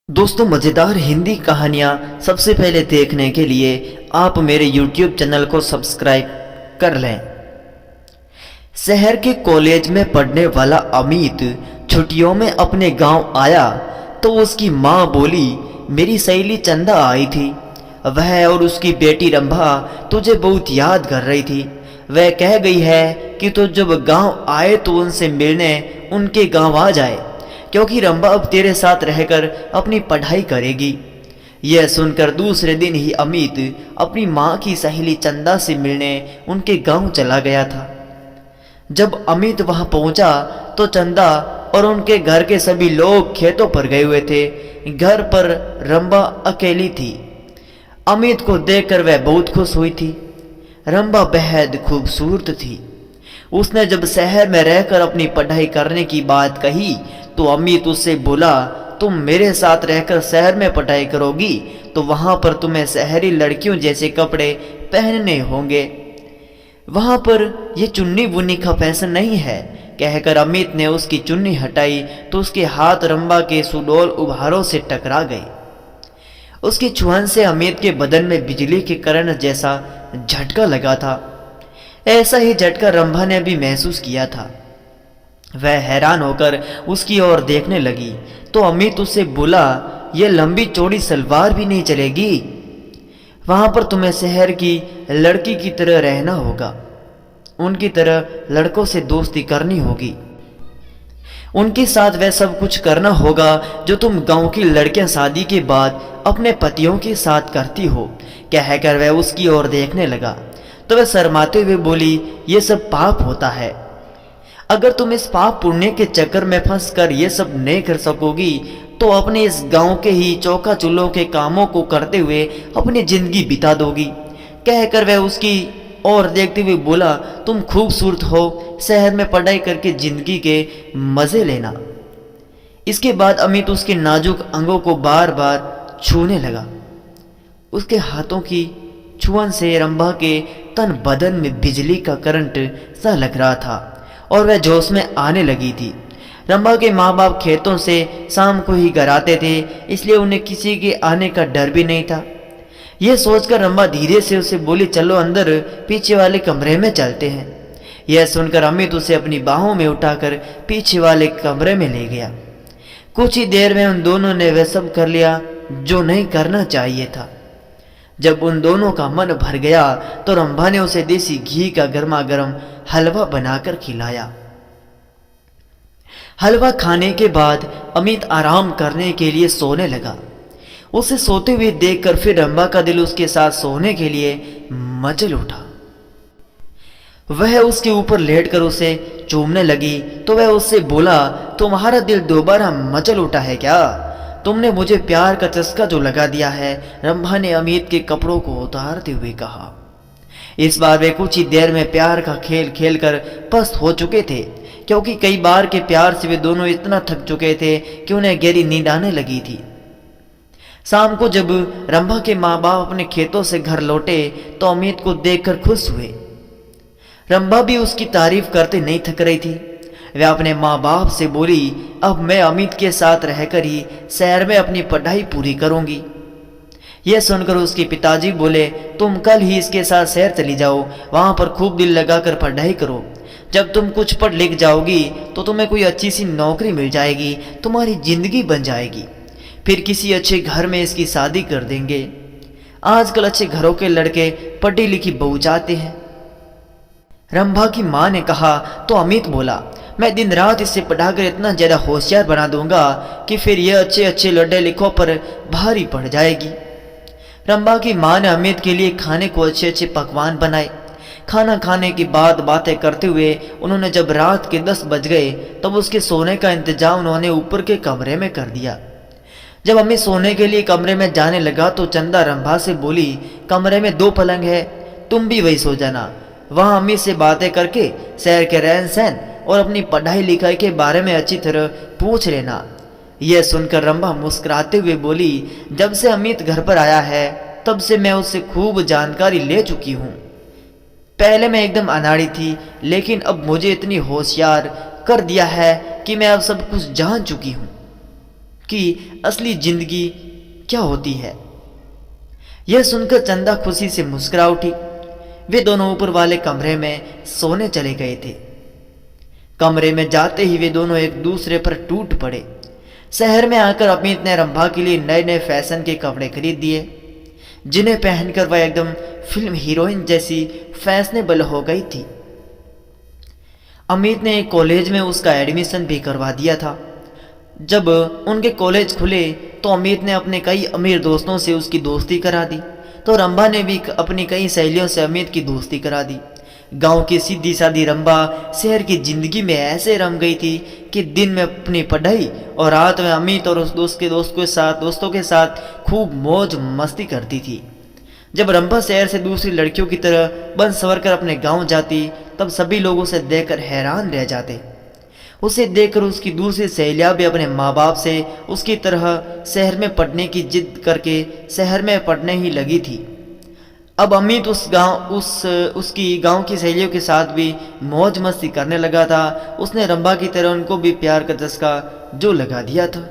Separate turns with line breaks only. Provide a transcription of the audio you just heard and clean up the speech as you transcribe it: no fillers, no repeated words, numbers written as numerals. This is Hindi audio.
दोस्तों, मज़ेदार हिंदी कहानियाँ सबसे पहले देखने के लिए आप मेरे YouTube चैनल को सब्सक्राइब कर लें। शहर के कॉलेज में पढ़ने वाला अमित छुट्टियों में अपने गांव आया तो उसकी माँ बोली, मेरी सहेली चंदा आई थी। वह और उसकी बेटी रंभा तुझे बहुत याद कर रही थी। वह कह गई है कि तू जब गांव आए तो उनसे मिलने उनके गांव आ जाए, क्योंकि रंभा अब तेरे साथ रहकर अपनी पढ़ाई करेगी। यह सुनकर दूसरे दिन ही अमित अपनी माँ की सहेली चंदा से मिलने उनके गांव चला गया था। जब अमित वहां पहुंचा तो चंदा और उनके घर के सभी लोग खेतों पर गए हुए थे। घर पर रंभा अकेली थी। अमित को देखकर वह बहुत खुश हुई थी। रंभा बेहद खूबसूरत थी। उसने जब शहर में रहकर अपनी पढ़ाई करने की बात कही तो अमित उससे बोला, तुम मेरे साथ रहकर शहर में पढ़ाई करोगी तो वहां पर तुम्हें शहरी लड़कियों जैसे कपड़े पहनने होंगे। वहां पर यह चुन्नी बुन्नी का फैशन नहीं है। कहकर अमित ने उसकी चुन्नी हटाई तो उसके हाथ रंभा के सुडौल उभारों से टकरा गए। उसकी छुअन से अमित के बदन में बिजली के करंट जैसा झटका लगा था। ऐसा ही झटका रंभा ने भी महसूस किया था। वह हैरान होकर उसकी ओर देखने लगी तो अमित उससे बोला, यह लंबी चौड़ी सलवार भी नहीं चलेगी। वहां पर तुम्हें शहर की लड़की की तरह रहना होगा। उनकी तरह लड़कों से दोस्ती करनी होगी। उनके साथ वह सब कुछ करना होगा जो तुम गांव की लड़कियां शादी के बाद अपने पतियों के साथ करती हो। कहकर वह उसकी ओर देखने लगा तो वह शर्माते हुए बोली, यह सब पाप होता है। अगर तुम इस पाप पुण्य के चक्कर में फंस कर ये सब नहीं कर सकोगी तो अपने इस गांव के ही चौका चूल्हों के कामों को करते हुए अपनी जिंदगी बिता दोगी। कहकर वह उसकी ओर देखते हुए बोला, तुम खूबसूरत हो, शहर में पढ़ाई करके जिंदगी के मजे लेना। इसके बाद अमित उसके नाजुक अंगों को बार बार छूने लगा। उसके हाथों की छुअन से रंभा के तन बदन में बिजली का करंट सा लग रहा था और वह जोश में आने लगी थी। रंभा के माँ बाप खेतों से शाम को ही घर आते थे, इसलिए उन्हें किसी के आने का डर भी नहीं था। यह सोचकर रंभा धीरे से उसे बोली, चलो अंदर पीछे वाले कमरे में चलते हैं। यह सुनकर अमित उसे अपनी बाहों में उठाकर पीछे वाले कमरे में ले गया। कुछ ही देर में उन दोनों ने वह सब कर लिया जो नहीं करना चाहिए था। जब उन दोनों का मन भर गया तो रंभा ने उसे देसी घी का गर्मा गर्म हलवा बनाकर खिलाया। हलवा खाने के बाद अमित आराम करने के लिए सोने लगा। उसे सोते हुए देखकर फिर रंभा का दिल उसके साथ सोने के लिए मचल उठा। वह उसके ऊपर लेटकर उसे चूमने लगी तो वह उससे बोला, तुम्हारा दिल दोबारा मचल उठा है क्या? तुमने मुझे प्यार का चस्का जो लगा दिया है। रंभा ने अमित के कपड़ों को उतारते हुए कहा। इस बार वे कुछ ही देर में प्यार का खेल खेलकर पस्त हो चुके थे, क्योंकि कई बार के प्यार से वे दोनों इतना थक चुके थे कि उन्हें गहरी नींद आने लगी थी। शाम को जब रंभा के माँ बाप अपने खेतों से घर लौटे तो अमित को देखकर खुश हुए। रंभा भी उसकी तारीफ करते नहीं थक रही थी। वह अपने माँ बाप से बोली, अब मैं अमित के साथ रहकर ही शहर में अपनी पढ़ाई पूरी करूंगी। यह सुनकर उसके पिताजी बोले, तुम कल ही इसके साथ शहर चली जाओ, वहां पर खूब दिल लगाकर पढ़ाई करो। जब तुम कुछ पढ़ लिख जाओगी तो तुम्हें कोई अच्छी सी नौकरी मिल जाएगी, तुम्हारी जिंदगी बन जाएगी। फिर किसी अच्छे घर में इसकी शादी कर देंगे। आजकल अच्छे घरों के लड़के पढ़ी लिखी बहू चाहते हैं। रंभा की माँ ने कहा तो अमित बोला, मैं दिन रात इसे पढ़ाकर इतना ज्यादा होशियार बना दूंगा कि फिर यह अच्छे अच्छे लड़े लिखों पर भारी पड़ जाएगी। रंभा की माँ ने अमित के लिए खाने को अच्छे अच्छे पकवान बनाए। खाना खाने की बाद बातें करते हुए उन्होंने जब रात के 10 बज गए तब उसके सोने का इंतजाम उन्होंने ऊपर के कमरे में कर दिया। जब अमित सोने के लिए कमरे में जाने लगा तो चंदा रंभा से बोली, कमरे में 2 पलंग है, तुम भी वही सो जाना। वहां अमित से बातें करके शहर के रहन सहन और अपनी पढ़ाई लिखाई के बारे में अच्छी तरह पूछ लेना। यह सुनकर रंभा मुस्कुराते हुए बोली, जब से अमित घर पर आया है तब से मैं उससे खूब जानकारी ले चुकी हूँ। पहले मैं एकदम अनाड़ी थी, लेकिन अब मुझे इतनी होशियार कर दिया है कि मैं अब सब कुछ जान चुकी हूँ। कि असली जिंदगी क्या होती है। यह सुनकर चंदा खुशी से मुस्कुरा उठी। वे दोनों ऊपर वाले कमरे में सोने चले गए थे। कमरे में जाते ही वे दोनों एक दूसरे पर टूट पड़े। शहर में आकर अमित ने रंभा के लिए नए नए फैशन के कपड़े खरीद दिए, जिन्हें पहनकर वह एकदम फिल्म हीरोइन जैसी फैशनेबल हो गई थी। अमित ने एक कॉलेज में उसका एडमिशन भी करवा दिया था। जब उनके कॉलेज खुले तो अमित ने अपने कई अमीर दोस्तों से उसकी दोस्ती करा दी, तो रंभा ने भी अपनी कई सहेलियों से अमित की दोस्ती करा दी। गांव की सीधी सादी रंभा शहर की जिंदगी में ऐसे रम गई थी कि दिन में अपनी पढ़ाई और रात में अमित और उस दोस्तों के साथ खूब मौज मस्ती करती थी। जब रंभा शहर से दूसरी लड़कियों की तरह बन सवर कर अपने गांव जाती, तब सभी लोग उसे देखकर हैरान रह जाते। उसे देखकर उसकी दूसरी सहेलियां भी अपने माँ बाप से उसकी तरह शहर में पढ़ने की जिद करके शहर में पढ़ने ही लगी थी। अब अमित उसकी गांव की सहेलियों के साथ भी मौज मस्ती करने लगा था। उसने रंभा की तरह उनको भी प्यार का चस्का जो लगा दिया था।